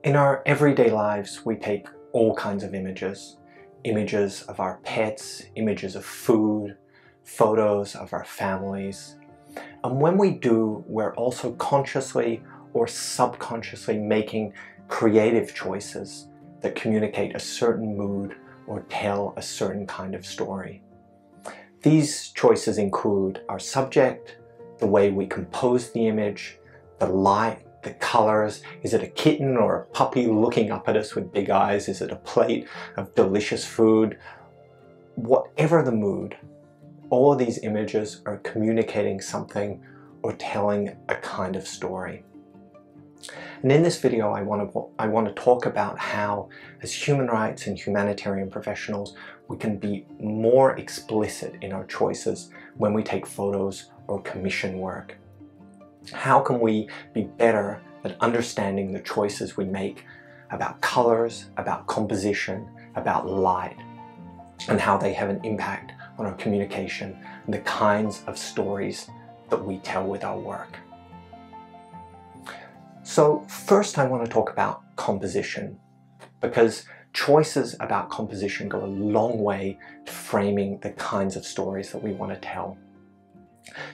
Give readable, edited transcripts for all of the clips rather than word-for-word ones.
In our everyday lives, we take all kinds of images. Images of our pets, images of food, photos of our families. And when we do, we're also consciously or subconsciously making creative choices that communicate a certain mood or tell a certain kind of story. These choices include our subject, the way we compose the image, the light, the colors. Is it a kitten or a puppy looking up at us with big eyes? Is it a plate of delicious food? Whatever the mood, all of these images are communicating something or telling a kind of story. And in this video, I want to talk about how, as human rights and humanitarian professionals, we can be more explicit in our choices when we take photos or commission work. How can we be better at understanding the choices we make about colors, about composition, about light, and how they have an impact on our communication and the kinds of stories that we tell with our work? So first I want to talk about composition, because choices about composition go a long way to framing the kinds of stories that we want to tell.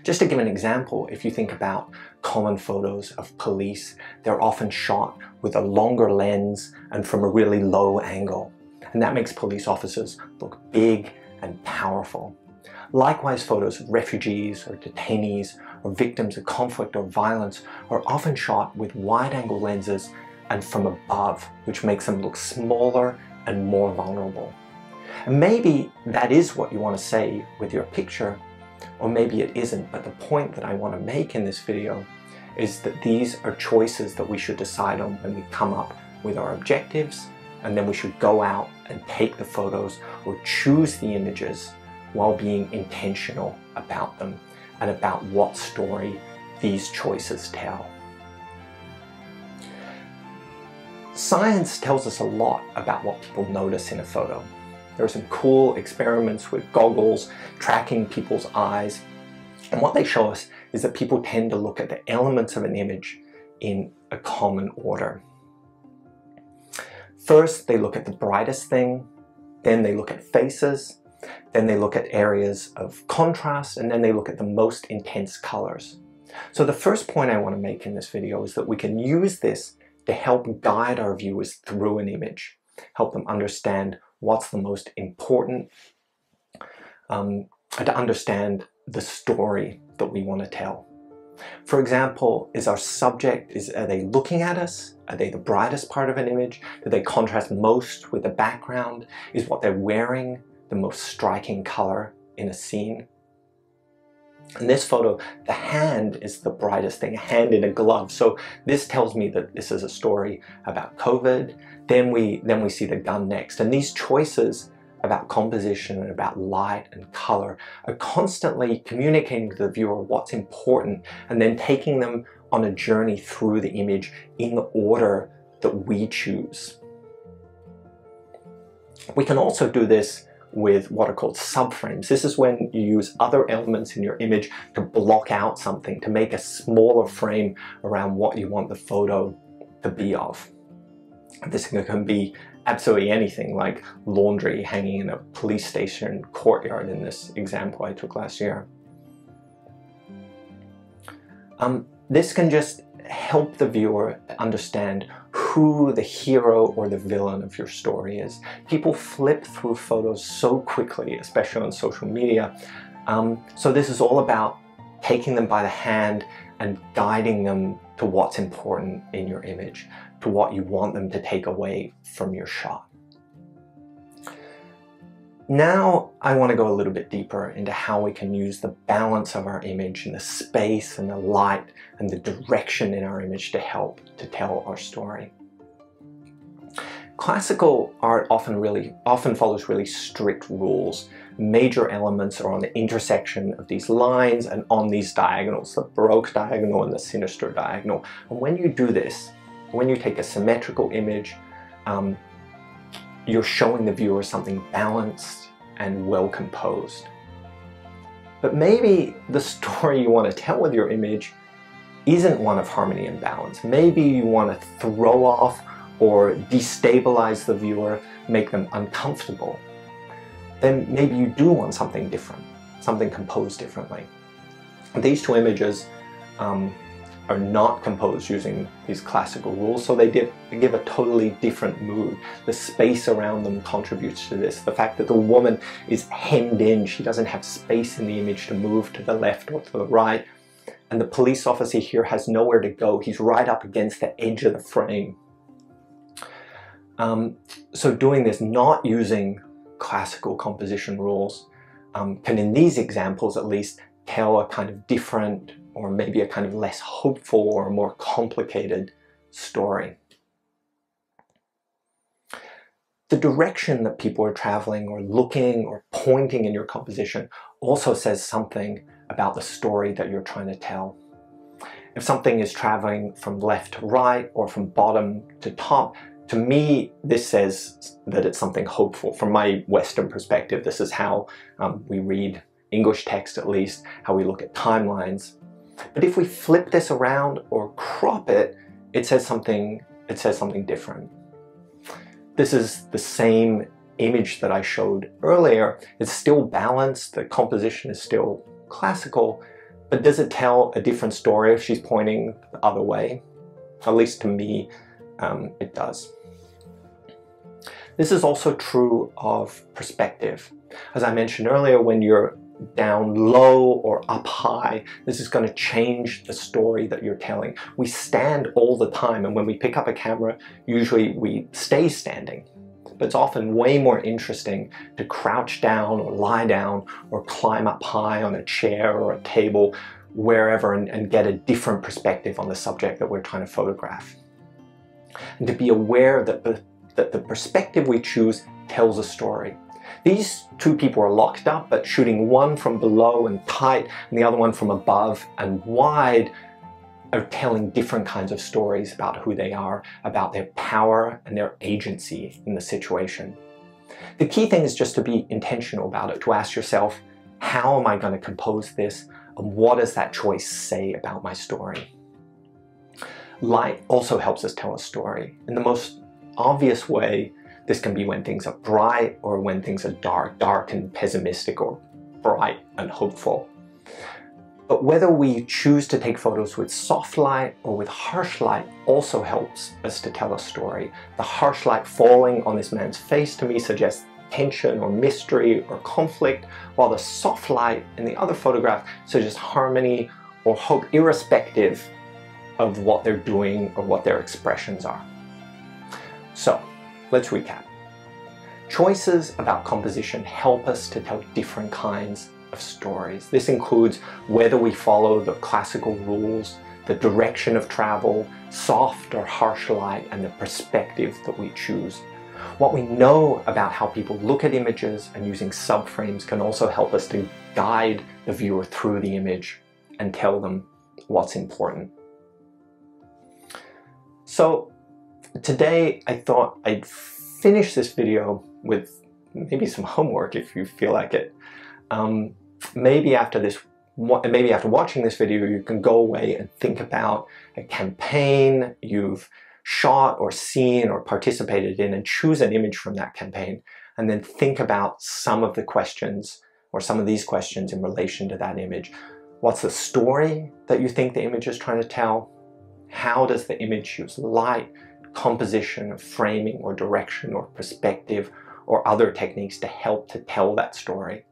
Just to give an example, if you think about common photos of police, they're often shot with a longer lens and from a really low angle. And that makes police officers look big and powerful. Likewise, photos of refugees or detainees or victims of conflict or violence are often shot with wide-angle lenses and from above, which makes them look smaller and more vulnerable. And maybe that is what you want to say with your picture, or maybe it isn't, but the point that I want to make in this video is that these are choices that we should decide on when we come up with our objectives, and then we should go out and take the photos or choose the images while being intentional about them and about what story these choices tell. Science tells us a lot about what people notice in a photo. There are some cool experiments with goggles tracking people's eyes, and what they show us is that people tend to look at the elements of an image in a common order. First, they look at the brightest thing, then they look at faces, then they look at areas of contrast, and then they look at the most intense colors. So the first point I want to make in this video is that we can use this to help guide our viewers through an image, help them understand what's the most important, and to understand the story that we want to tell. For example, is our subject, are they looking at us? Are they the brightest part of an image? Do they contrast most with the background? Is what they're wearing the most striking color in a scene? In this photo, the hand is the brightest thing, a hand in a glove. So this tells me that this is a story about COVID. Then we see the gun next. And these choices about composition and about light and color are constantly communicating to the viewer what's important and then taking them on a journey through the image in the order that we choose. We can also do this with what are called subframes. This is when you use other elements in your image to block out something, to make a smaller frame around what you want the photo to be of. This can be absolutely anything, like laundry hanging in a police station courtyard in this example I took last year. This can just help the viewer to understand who the hero or the villain of your story is. People flip through photos so quickly, especially on social media. So this is all about taking them by the hand and guiding them to what's important in your image, to what you want them to take away from your shot. Now I want to go a little bit deeper into how we can use the balance of our image and the space and the light and the direction in our image to help to tell our story. Classical art often follows really strict rules. Major elements are on the intersection of these lines and on these diagonals, the Baroque diagonal and the sinister diagonal. And when you do this, when you take a symmetrical image, you're showing the viewer something balanced and well composed. But maybe the story you want to tell with your image isn't one of harmony and balance. Maybe you want to throw off or destabilize the viewer, make them uncomfortable, then maybe you do want something different, something composed differently. These two images are not composed using these classical rules, so they give a totally different mood. The space around them contributes to this. The fact that the woman is hemmed in, she doesn't have space in the image to move to the left or to the right, and the police officer here has nowhere to go. He's right up against the edge of the frame. So doing this, not using classical composition rules, can in these examples at least tell a kind of different, or maybe a kind of less hopeful or more complicated story. The direction that people are traveling or looking or pointing in your composition also says something about the story that you're trying to tell. If something is traveling from left to right or from bottom to top, to me this says that it's something hopeful. From my Western perspective, this is how we read English text, at least, how we look at timelines. But if we flip this around or crop it, it says something different. This is the same image that I showed earlier. It's still balanced, the composition is still classical, but does it tell a different story if she's pointing the other way? At least to me, it does. This is also true of perspective. As I mentioned earlier, when you're down low or up high, this is going to change the story that you're telling. We stand all the time, and when we pick up a camera, usually we stay standing. But it's often way more interesting to crouch down or lie down or climb up high on a chair or a table, wherever, and get a different perspective on the subject that we're trying to photograph. And to be aware that the perspective we choose tells a story. These two people are locked up, but shooting one from below and tight and the other one from above and wide are telling different kinds of stories about who they are, about their power and their agency in the situation. The key thing is just to be intentional about it, to ask yourself, how am I going to compose this, and what does that choice say about my story? Light also helps us tell a story. In the most obvious way, this can be when things are bright or when things are dark and pessimistic, or bright and hopeful. But whether we choose to take photos with soft light or with harsh light also helps us to tell a story. The harsh light falling on this man's face to me suggests tension or mystery or conflict, while the soft light in the other photograph suggests harmony or hope, irrespective of what they're doing or what their expressions are. So, let's recap. Choices about composition help us to tell different kinds of stories. This includes whether we follow the classical rules, the direction of travel, soft or harsh light, and the perspective that we choose. What we know about how people look at images and using subframes can also help us to guide the viewer through the image and tell them what's important. So today I thought I'd finish this video with maybe some homework if you feel like it. Maybe after watching this video, you can go away and think about a campaign you've shot or seen or participated in and choose an image from that campaign, and then think about some of the questions or some of these questions in relation to that image. What's the story that you think the image is trying to tell? How does the image use light, composition, or framing, or direction, or perspective, or other techniques to help to tell that story?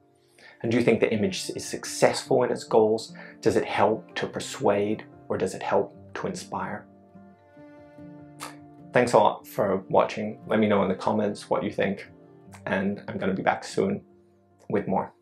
And do you think the image is successful in its goals? Does it help to persuade, or does it help to inspire? Thanks a lot for watching. Let me know in the comments what you think, and I'm going to be back soon with more.